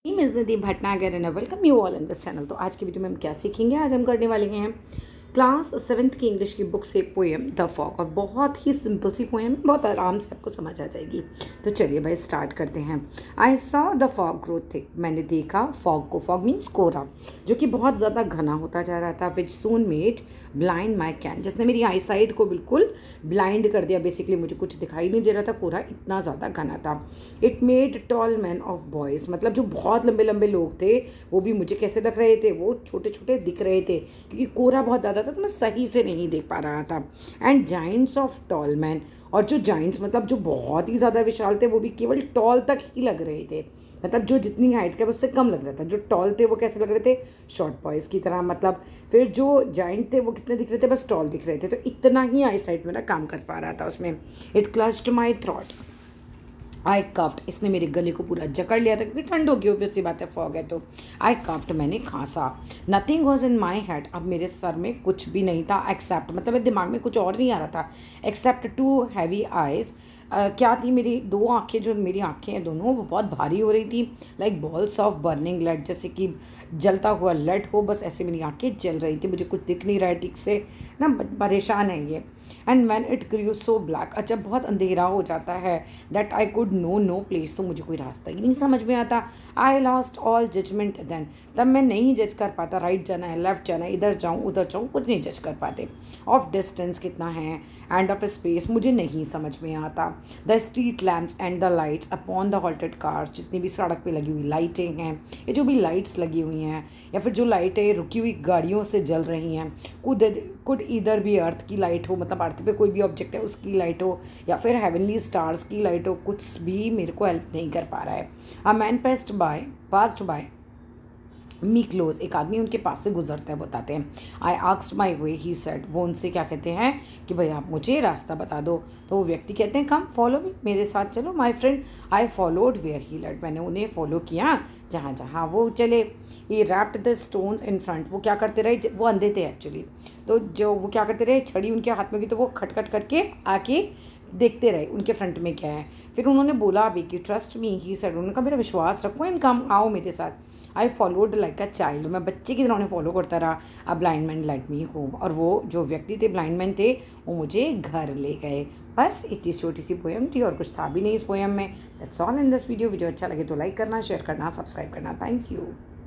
Miss Nidhi Bhatnagar and I welcome you all in this channel। तो आज की video में हम क्या सीखेंगे, आज हम करने वाले हैं क्लास 7th की इंग्लिश की बुक से पोएम द फॉग। और बहुत ही सिंपल सी पोएम है, बहुत आराम से आपको समझ आ जाएगी। तो चलिए भाई स्टार्ट करते हैं। I saw the fog grow thick, मैंने देखा फॉग को, फॉग मीन्स कोहरा, जो कि बहुत ज़्यादा घना होता जा रहा था। विच सून मेड ब्लाइंड माई कैन, जिसने मेरी आई साइट को बिल्कुल ब्लाइंड कर दिया। बेसिकली मुझे कुछ दिखाई नहीं दे रहा था, कोहरा इतना ज़्यादा घना था। It made tall man of boys, मतलब जो बहुत लंबे लंबे लोग थे वो भी मुझे कैसे लग रहे थे, वो छोटे छोटे दिख रहे थे, क्योंकि कोहरा बहुत ज़्यादा था तो मैं सही से नहीं देख पा रहा था। And Giants of tall man, और जो जाइंट्स मतलब जो बहुत ही ज़्यादा विशाल थे वो भी केवल टॉल तक ही लग रहे थे, मतलब जो जितनी हाइट का उससे कम लग रहा था। जो टॉल थे वो कैसे लग रहे थे, शॉर्ट बॉयज़ की तरह। मतलब फिर जो जाइंट थे वो कितने दिख रहे थे, बस टॉल दिख रहे थे। तो इतना ही आई साइट मेरा काम कर पा रहा था उसमें। It clutched my throat, I coughed, इसने मेरे गले को पूरा जकड़ लिया था, क्योंकि ठंड होगी, ऑब्वियसली बात है, फॉग है तो। आई कफ्ड, मैंने खांसा। Nothing was in my head, अब मेरे सर में कुछ भी नहीं था एक्सेप्ट, मतलब मेरे दिमाग में कुछ और नहीं आ रहा था, एक्सेप्ट टू हैवी आइज़। क्या थी, मेरी दो आँखें, जो मेरी आँखें हैं दोनों, वो बहुत भारी हो रही थी, like balls of burning lead, जैसे कि जलता हुआ लेड हो, बस ऐसे मेरी आँखें जल रही थी। मुझे कुछ दिख नहीं रहा है ठीक से ना, परेशान है ये। And when it grew so black, अच्छा बहुत अंधेरा हो जाता है, that I could know place, तो मुझे कोई रास्ता ही नहीं समझ में आता। I lost all judgement then, तब मैं नहीं जज कर पाता, राइट जाना है लेफ्ट जाना है, इधर जाऊँ उधर जाऊँ, कुछ नहीं जज कर पाते। ऑफ डिस्टेंस कितना है एंड ऑफ स्पेस मुझे नहीं समझ में आता। The street lamps and the lights upon the halted cars, जितनी भी सड़क पे लगी हुई लाइटें हैं, ये जो भी लाइट्स लगी हुई हैं, या फिर जो लाइटें रुकी हुई गाड़ियों से जल रही हैं, कुड इधर भी अर्थ की लाइट हो, मतलब अर्थ पे कोई भी ऑब्जेक्ट है उसकी लाइट हो, या फिर हेवनली स्टार्स की लाइट हो, कुछ भी मेरे को हेल्प नहीं कर पा रहा है। A man passed by me close, एक आदमी उनके पास से गुजरता है, बताते हैं। I asked my way, he said, वो उनसे क्या कहते हैं कि भाई आप मुझे रास्ता बता दो। तो वो व्यक्ति कहते हैं कम फॉलो मी, मेरे साथ चलो my friend. I followed where he led, मैंने उन्हें फॉलो किया जहाँ जहाँ वो चले। He wrapped the stones in front, वो क्या करते रहे, वो अंधे थे एक्चुअली, तो जो वो क्या करते रहे, छड़ी उनके हाथ में की तो वो खटखट करके आके देखते रहे उनके फ्रंट में क्या है। फिर उन्होंने बोला भी कि ट्रस्ट मी, ही सेड, उन्होंने कहा मेरा विश्वास रखो, इन काम आओ मेरे साथ। I followed like a child, मैं बच्चे की तरह उन्हें फॉलो करता रहा। A blind man let me home, और वो जो व्यक्ति थे ब्लाइंड मैन थे, वो मुझे घर ले गए। बस इतनी छोटी सी पोएम थी, और कुछ था भी नहीं इस पोएम में। That's all in this video. Video अच्छा लगे तो लाइक करना, शेयर करना, सब्सक्राइब करना। Thank you.